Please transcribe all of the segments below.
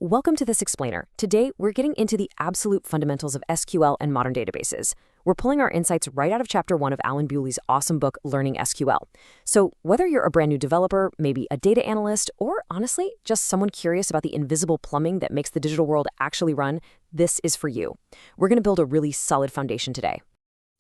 welcome to this explainer. Today, we're getting into the absolute fundamentals of SQL and modern databases. We're pulling our insights right out of Chapter 1 of Alan Bewley's awesome book, Learning SQL. So whether you're a brand new developer, maybe a data analyst, or honestly, just someone curious about the invisible plumbing that makes the digital world actually run, this is for you. We're going to build a really solid foundation today.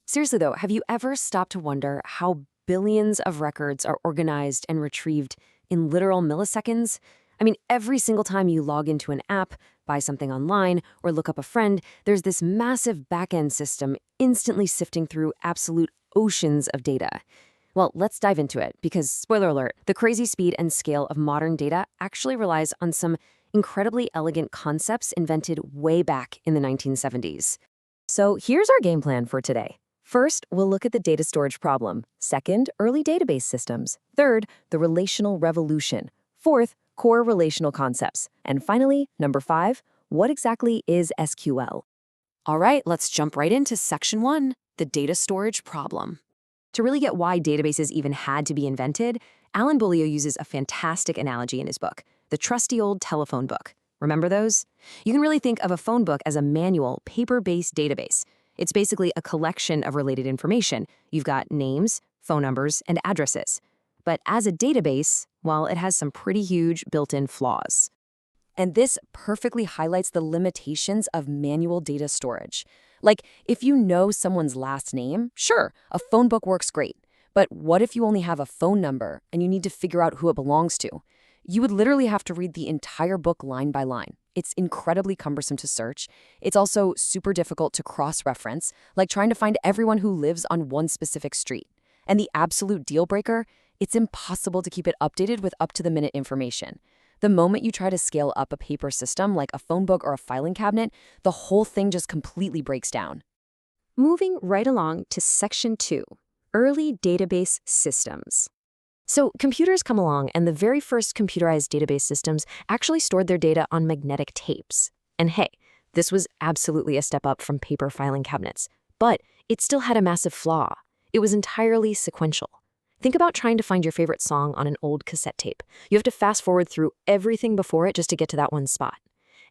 Seriously though, have you ever stopped to wonder how billions of records are organized and retrieved in literal milliseconds? I mean, every single time you log into an app, buy something online, or look up a friend, there's this massive back-end system instantly sifting through absolute oceans of data. Well, let's dive into it, because, spoiler alert, the crazy speed and scale of modern data actually relies on some incredibly elegant concepts invented way back in the 1970s. So here's our game plan for today. First, we'll look at the data storage problem. Second, early database systems. Third, the relational revolution. Fourth, core relational concepts. And finally, number 5, what exactly is SQL? All right, let's jump right into Section 1, the data storage problem. To really get why databases even had to be invented, Alan Bewley uses a fantastic analogy in his book, the trusty old telephone book. Remember those? You can really think of a phone book as a manual, paper-based database. It's basically a collection of related information. You've got names, phone numbers, and addresses. But as a database, well, it has some pretty huge built-in flaws. And this perfectly highlights the limitations of manual data storage. Like, if you know someone's last name, sure, a phone book works great. But what if you only have a phone number and you need to figure out who it belongs to? You would literally have to read the entire book line by line. It's incredibly cumbersome to search. It's also super difficult to cross-reference, like trying to find everyone who lives on one specific street. And the absolute deal breaker, it's impossible to keep it updated with up-to-the-minute information. The moment you try to scale up a paper system like a phone book or a filing cabinet, the whole thing just completely breaks down. Moving right along to Section 2, early database systems. So computers come along, and the very first computerized database systems actually stored their data on magnetic tapes. And hey, this was absolutely a step up from paper filing cabinets. But it still had a massive flaw. It was entirely sequential. Think about trying to find your favorite song on an old cassette tape. You have to fast forward through everything before it just to get to that one spot.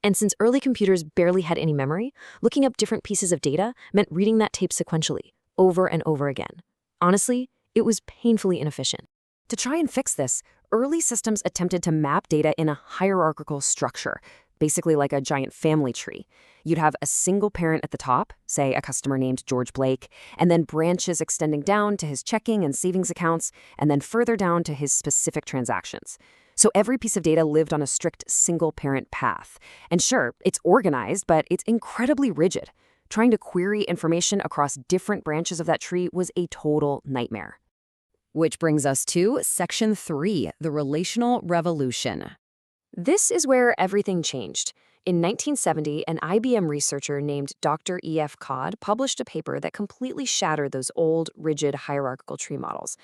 And since early computers barely had any memory, looking up different pieces of data meant reading that tape sequentially, over and over again. Honestly, it was painfully inefficient. To try and fix this, early systems attempted to map data in a hierarchical structure, basically like a giant family tree. You'd have a single parent at the top, say a customer named George Blake, and then branches extending down to his checking and savings accounts, and then further down to his specific transactions. So every piece of data lived on a strict single-parent path. And sure, it's organized, but it's incredibly rigid. Trying to query information across different branches of that tree was a total nightmare. Which brings us to Section 3, the relational revolution. This is where everything changed. In 1970, an IBM researcher named Dr. E.F. Codd published a paper that completely shattered those old, rigid, hierarchical tree models.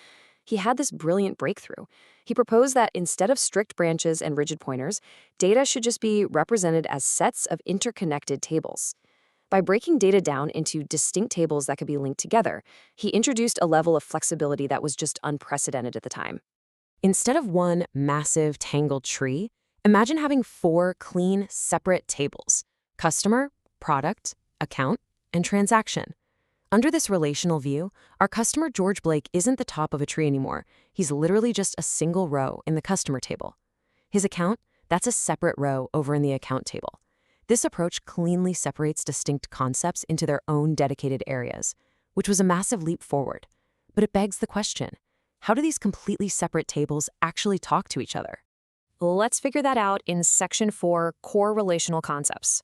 He had this brilliant breakthrough. He proposed that instead of strict branches and rigid pointers, data should just be represented as sets of interconnected tables. By breaking data down into distinct tables that could be linked together, he introduced a level of flexibility that was just unprecedented at the time. Instead of one massive tangled tree, imagine having 4 clean, separate tables: customer, product, account, and transaction. Under this relational view, our customer George Blake isn't the top of a tree anymore. He's literally just a single row in the customer table. His account, that's a separate row over in the account table. This approach cleanly separates distinct concepts into their own dedicated areas, which was a massive leap forward. But it begs the question, how do these completely separate tables actually talk to each other? Let's figure that out in Section 4, core relational concepts.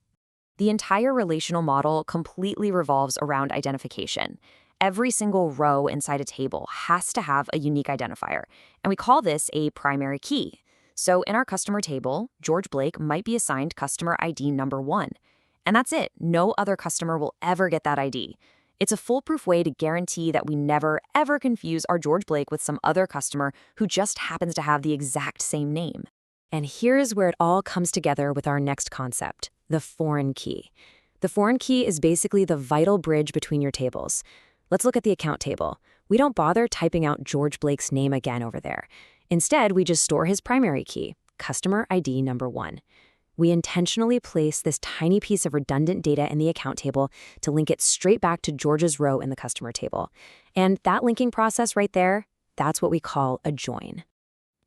The entire relational model completely revolves around identification. Every single row inside a table has to have a unique identifier, and we call this a primary key. So in our customer table, George Blake might be assigned customer ID number 1. And that's it. No other customer will ever get that ID. It's a foolproof way to guarantee that we never, ever confuse our George Blake with some other customer who just happens to have the exact same name. And here's where it all comes together with our next concept, the foreign key. The foreign key is basically the vital bridge between your tables. Let's look at the account table. We don't bother typing out George Blake's name again over there. Instead, we just store his primary key, customer ID number 1. We intentionally place this tiny piece of redundant data in the account table to link it straight back to George's row in the customer table. And that linking process right there, that's what we call a join.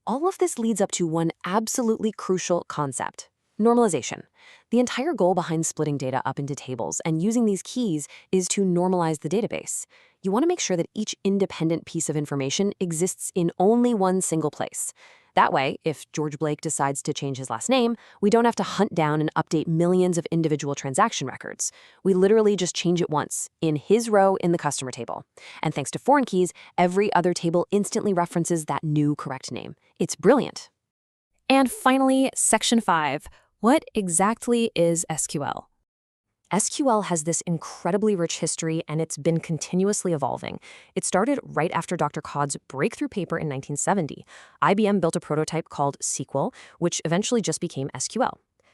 All of this leads up to one absolutely crucial concept: normalization. The entire goal behind splitting data up into tables and using these keys is to normalize the database. You want to make sure that each independent piece of information exists in only one single place. That way, if George Blake decides to change his last name, we don't have to hunt down and update millions of individual transaction records. We literally just change it once, in his row in the customer table. And thanks to foreign keys, every other table instantly references that new correct name. It's brilliant. And finally, Section 5. What exactly is SQL? SQL has this incredibly rich history, and it's been continuously evolving. It started right after Dr. Codd's breakthrough paper in 1970. IBM built a prototype called SQL, which eventually just became SQL.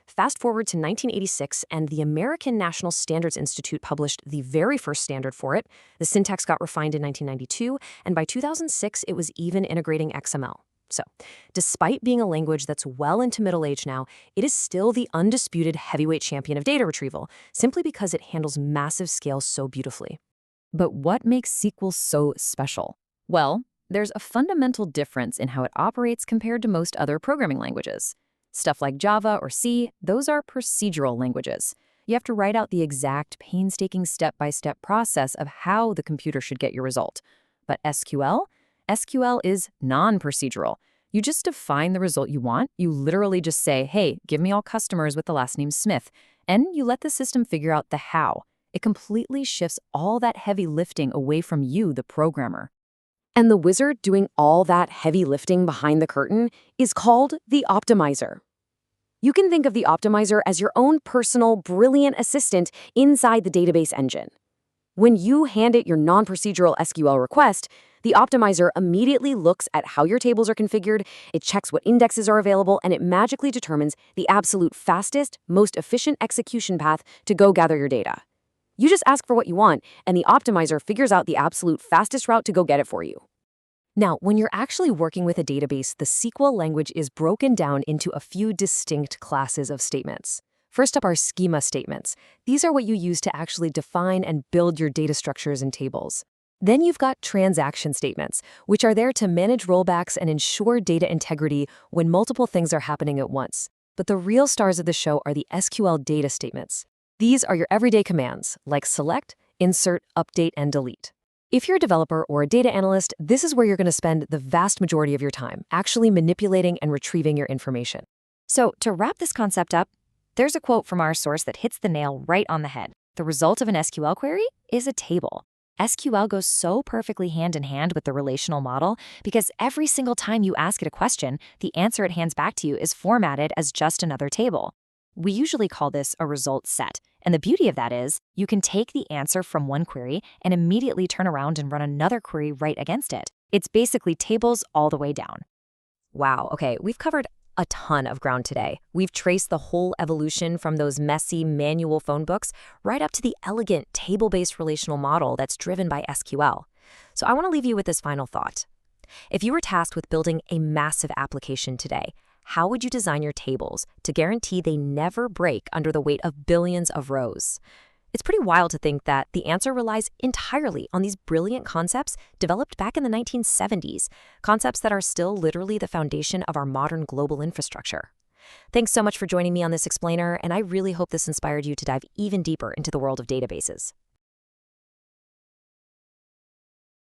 Fast forward to 1986, and the American National Standards Institute published the very first standard for it. The syntax got refined in 1992, and by 2006, it was even integrating XML. So, despite being a language that's well into middle age now, it is still the undisputed heavyweight champion of data retrieval, simply because it handles massive scale so beautifully. But what makes SQL so special? Well, there's a fundamental difference in how it operates compared to most other programming languages. Stuff like Java or C, those are procedural languages. You have to write out the exact painstaking step-by-step process of how the computer should get your result. But SQL is non-procedural. You just define the result you want. You literally just say, hey, give me all customers with the last name Smith. And you let the system figure out the how. It completely shifts all that heavy lifting away from you, the programmer. And the wizard doing all that heavy lifting behind the curtain is called the optimizer. You can think of the optimizer as your own personal, brilliant assistant inside the database engine. When you hand it your non-procedural SQL request, the optimizer immediately looks at how your tables are configured, it checks what indexes are available, and it magically determines the absolute fastest, most efficient execution path to go gather your data. You just ask for what you want, and the optimizer figures out the absolute fastest route to go get it for you. Now, when you're actually working with a database, the SQL language is broken down into a few distinct classes of statements. First up are schema statements. These are what you use to actually define and build your data structures and tables. Then you've got transaction statements, which are there to manage rollbacks and ensure data integrity when multiple things are happening at once. But the real stars of the show are the SQL data statements. These are your everyday commands, like select, insert, update, and delete. If you're a developer or a data analyst, this is where you're going to spend the vast majority of your time, actually manipulating and retrieving your information. So, to wrap this concept up, there's a quote from our source that hits the nail right on the head. The result of an SQL query is a table. SQL goes so perfectly hand in hand with the relational model because every single time you ask it a question, the answer it hands back to you is formatted as just another table. We usually call this a result set, and the beauty of that is you can take the answer from one query and immediately turn around and run another query right against it. It's basically tables all the way down. Wow, okay, we've covered a ton of ground today. We've traced the whole evolution from those messy manual phone books right up to the elegant table-based relational model that's driven by SQL. So I want to leave you with this final thought. If you were tasked with building a massive application today, how would you design your tables to guarantee they never break under the weight of billions of rows? It's pretty wild to think that the answer relies entirely on these brilliant concepts developed back in the 1970s, concepts that are still literally the foundation of our modern global infrastructure. Thanks so much for joining me on this explainer, and I really hope this inspired you to dive even deeper into the world of databases.